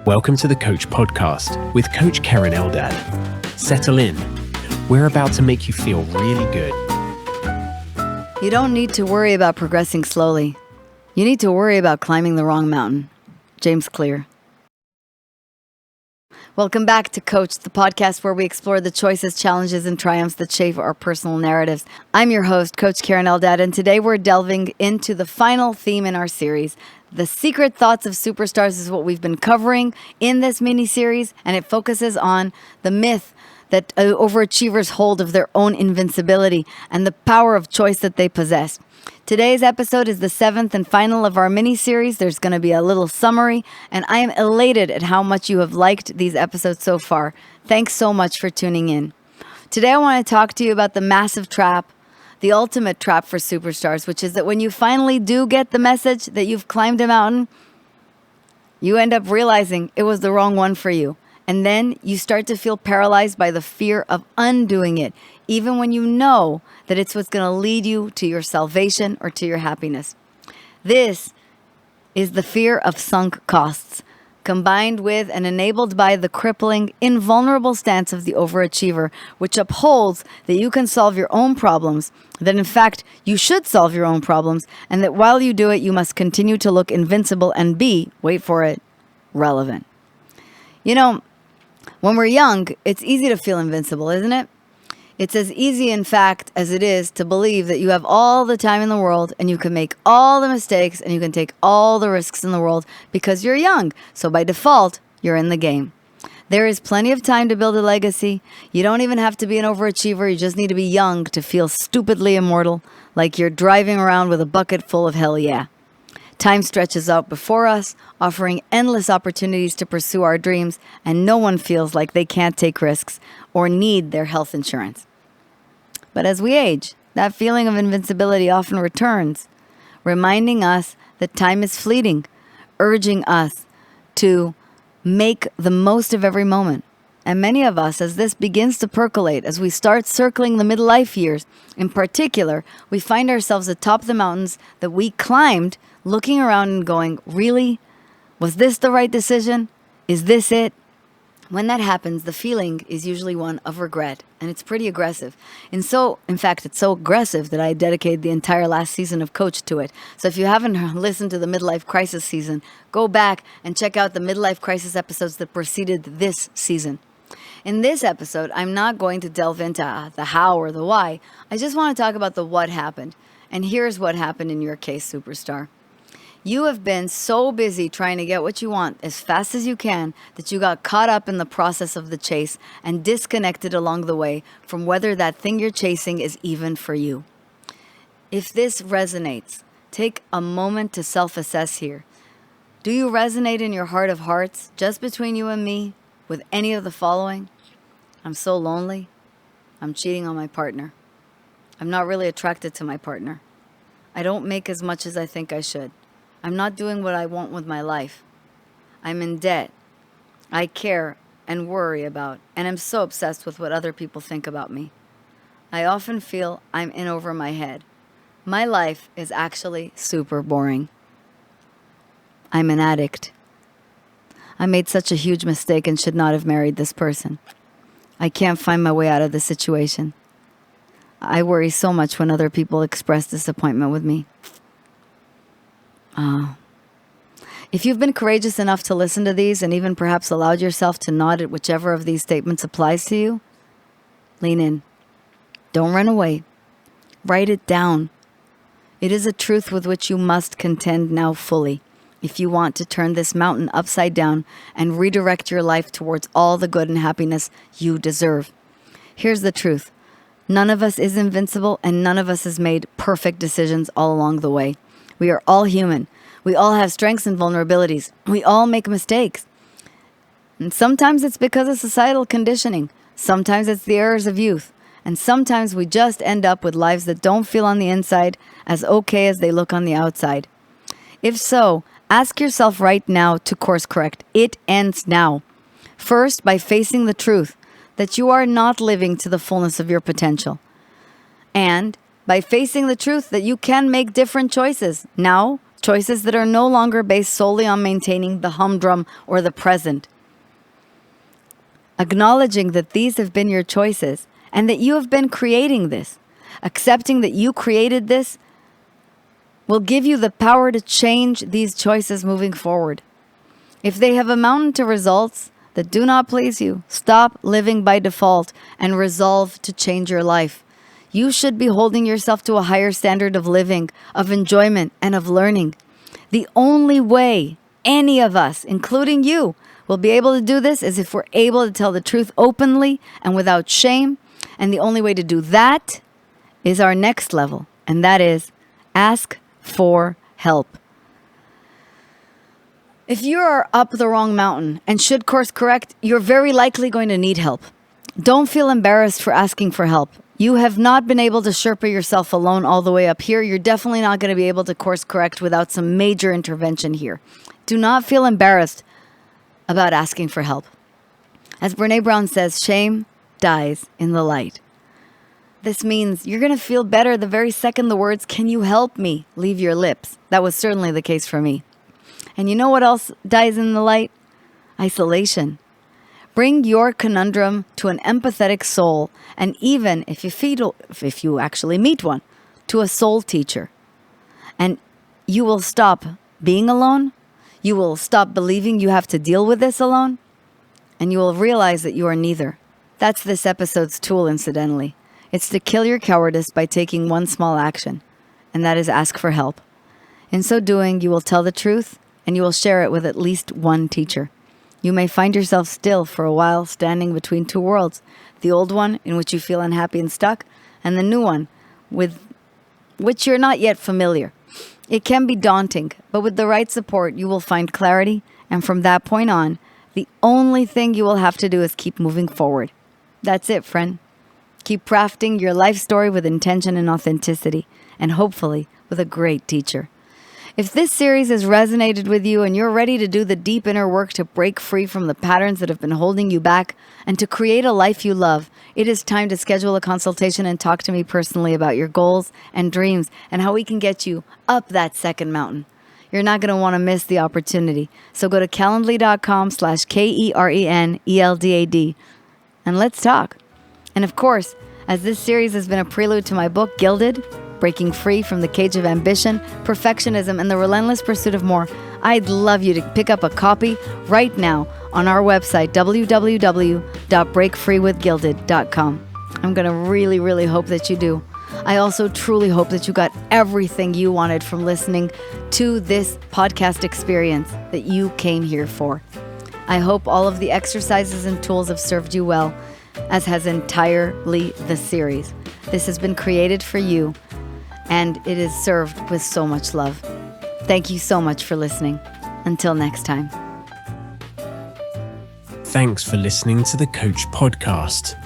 Welcome to the Coach Podcast with Coach Keren Eldad. Settle in. We're about to make you feel really good. You don't need to worry about progressing slowly. You need to worry about climbing the wrong mountain. James Clear. Welcome back to Coach, the podcast where we explore the choices, challenges, and triumphs that shape our personal narratives. I'm your host, Coach Keren Eldad, and today we're delving into the final theme in our series. The secret thoughts of superstars is what we've been covering in this mini-series, and it focuses on the myth that overachievers hold of their own invincibility and the power of choice that they possess. Today's episode is the 7th and final of our mini-series. There's going to be a little summary, and I am elated at how much you have liked these episodes so far. Thanks so much for tuning in. Today I want to talk to you about the massive trap, the ultimate trap for superstars, which is that when you finally do get the message that you've climbed a mountain, you end up realizing it was the wrong one for you. And then you start to feel paralyzed by the fear of undoing it, even when you know that it's what's going to lead you to your salvation or to your happiness. This is the fear of sunk costs, combined with and enabled by the crippling, invulnerable stance of the overachiever, which upholds that you can solve your own problems, that in fact you should solve your own problems, and that while you do it, you must continue to look invincible and be, wait for it, relevant. You know, when we're young, it's easy to feel invincible, isn't it? It's as easy, in fact, as it is to believe that you have all the time in the world and you can make all the mistakes and you can take all the risks in the world because you're young. So by default, you're in the game. There is plenty of time to build a legacy. You don't even have to be an overachiever. You just need to be young to feel stupidly immortal, like you're driving around with a bucket full of hell yeah. Time stretches out before us, offering endless opportunities to pursue our dreams, and no one feels like they can't take risks or need their health insurance. But as we age, that feeling of invincibility often returns, reminding us that time is fleeting, urging us to make the most of every moment. And many of us, as this begins to percolate, as we start circling the midlife years, in particular, we find ourselves atop the mountains that we climbed, looking around and going, really? Was this the right decision? Is this it? When that happens, the feeling is usually one of regret, and it's pretty aggressive. In fact, it's so aggressive that I dedicated the entire last season of Coach to it. So if you haven't listened to the midlife crisis season, go back and check out the midlife crisis episodes that preceded this season. In this episode, I'm not going to delve into the how or the why. I just want to talk about the what happened. And here's what happened in your case, superstar. You have been so busy trying to get what you want as fast as you can that you got caught up in the process of the chase and disconnected along the way from whether that thing you're chasing is even for you. If this resonates, take a moment to self-assess here. Do you resonate in your heart of hearts, just between you and me, with any of the following? I'm so lonely. I'm cheating on my partner. I'm not really attracted to my partner. I don't make as much as I think I should. I'm not doing what I want with my life. I'm in debt. I care and worry about, and I'm so obsessed with what other people think about me. I often feel I'm in over my head. My life is actually super boring. I'm an addict. I made such a huge mistake and should not have married this person. I can't find my way out of the situation. I worry so much when other people express disappointment with me. If you've been courageous enough to listen to these and even perhaps allowed yourself to nod at whichever of these statements applies to you, lean in. Don't run away. Write it down. It is a truth with which you must contend now fully if you want to turn this mountain upside down and redirect your life towards all the good and happiness you deserve. Here's the truth. None of us is invincible and none of us has made perfect decisions all along the way. We are all human. We all have strengths and vulnerabilities. We all make mistakes. And sometimes it's because of societal conditioning. Sometimes it's the errors of youth. And sometimes we just end up with lives that don't feel on the inside as okay as they look on the outside. If so, ask yourself right now to course correct. It ends now. First, by facing the truth that you are not living to the fullness of your potential. And by facing the truth that you can make different choices now choices that are no longer based solely on maintaining the humdrum or the present. Acknowledging that these have been your choices and that you have been creating this, accepting that you created this, will give you the power to change these choices moving forward. If they have amounted to results that do not please you, stop living by default and resolve to change your life. You should be holding yourself to a higher standard of living, of enjoyment, and of learning. The only way any of us, including you, will be able to do this is if we're able to tell the truth openly and without shame. And the only way to do that is our next level, and that is ask for help. If you are up the wrong mountain and should course correct, you're very likely going to need help. Don't feel embarrassed for asking for help. You have not been able to Sherpa yourself alone all the way up here. You're definitely not going to be able to course correct without some major intervention here. Do not feel embarrassed about asking for help. As Brené Brown says, shame dies in the light. This means you're going to feel better the very second the words, "Can you help me?" leave your lips. That was certainly the case for me. And you know what else dies in the light? Isolation. Bring your conundrum to an empathetic soul, and even if you actually meet one, to a soul teacher. And you will stop being alone. You will stop believing you have to deal with this alone. And you will realize that you are neither. That's this episode's tool, incidentally. It's to kill your cowardice by taking one small action, and that is ask for help. In so doing, you will tell the truth, and you will share it with at least one teacher. You may find yourself still for a while standing between two worlds, the old one in which you feel unhappy and stuck, and the new one with which you're not yet familiar. It can be daunting, but with the right support, you will find clarity, and from that point on, the only thing you will have to do is keep moving forward. That's it, friend. Keep crafting your life story with intention and authenticity, and hopefully with a great teacher. If this series has resonated with you and you're ready to do the deep inner work to break free from the patterns that have been holding you back and to create a life you love, it is time to schedule a consultation and talk to me personally about your goals and dreams and how we can get you up that second mountain. You're not going to want to miss the opportunity. So go to calendly.com/KereneLdad and let's talk. And of course, as this series has been a prelude to my book, Gilded, Breaking Free from the Cage of Ambition, Perfectionism, and the Relentless Pursuit of More, I'd love you to pick up a copy right now on our website, www.breakfreewithgilded.com. I'm going to really, really hope that you do. I also truly hope that you got everything you wanted from listening to this podcast experience that you came here for. I hope all of the exercises and tools have served you well, as has entirely the series. This has been created for you, and it is served with so much love. Thank you so much for listening. Until next time. Thanks for listening to the Coach Podcast.